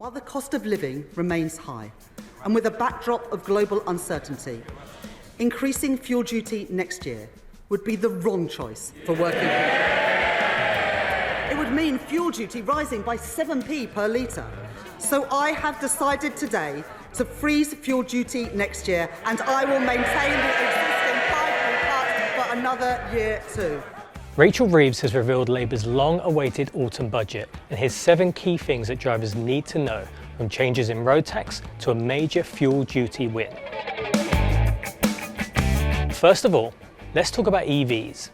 While the cost of living remains high, and with a backdrop of global uncertainty, increasing fuel duty next year would be the wrong choice for working people. It would mean fuel duty rising by 7p per litre. So I have decided today to freeze fuel duty next year, and I will maintain the existing 5p cut for another year too. Rachel Reeves has revealed Labour's long-awaited autumn budget, and here's 7 key things that drivers need to know, from changes in road tax to a major fuel duty win. First of all, let's talk about EVs.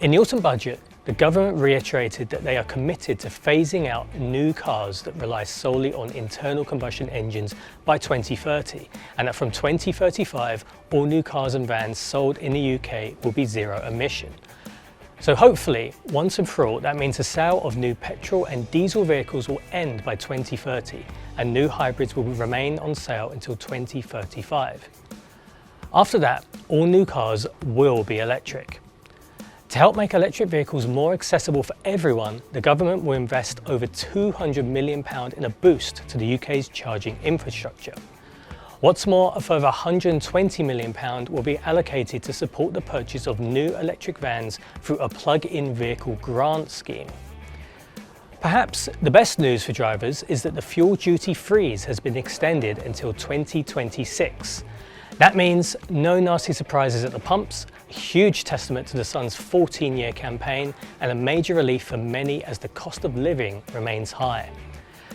In the autumn budget, the government reiterated that they are committed to phasing out new cars that rely solely on internal combustion engines by 2030, and that from 2035, all new cars and vans sold in the UK will be zero emission. So hopefully, once and for all, that means the sale of new petrol and diesel vehicles will end by 2030, and new hybrids will remain on sale until 2035. After that, all new cars will be electric. To help make electric vehicles more accessible for everyone, the government will invest over £200 million in a boost to the UK's charging infrastructure. What's more, a further £120 million will be allocated to support the purchase of new electric vans through a plug-in vehicle grant scheme. Perhaps the best news for drivers is that the fuel duty freeze has been extended until 2026. That means no nasty surprises at the pumps, a huge testament to the Sun's 14-year campaign, and a major relief for many as the cost of living remains high.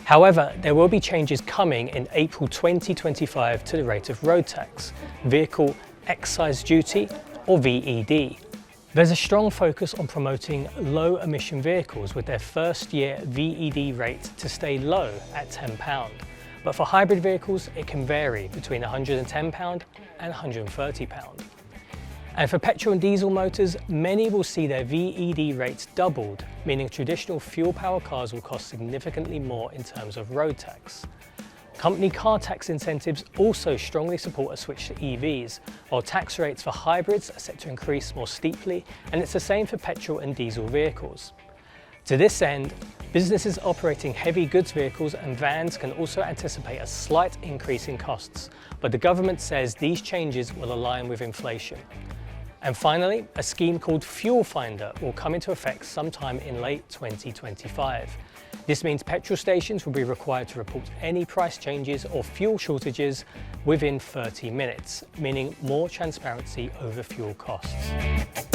However, there will be changes coming in April 2025 to the rate of road tax, vehicle excise duty, or VED. There's a strong focus on promoting low-emission vehicles with their first-year VED rate to stay low at £10. But for hybrid vehicles, it can vary between £110 and £130. And for petrol and diesel motors, many will see their VED rates doubled, meaning traditional fuel-powered cars will cost significantly more in terms of road tax. Company car tax incentives also strongly support a switch to EVs, while tax rates for hybrids are set to increase more steeply, and it's the same for petrol and diesel vehicles. To this end, businesses operating heavy goods vehicles and vans can also anticipate a slight increase in costs, but the government says these changes will align with inflation. And finally, a scheme called Fuel Finder will come into effect sometime in late 2025. This means petrol stations will be required to report any price changes or fuel shortages within 30 minutes, meaning more transparency over fuel costs.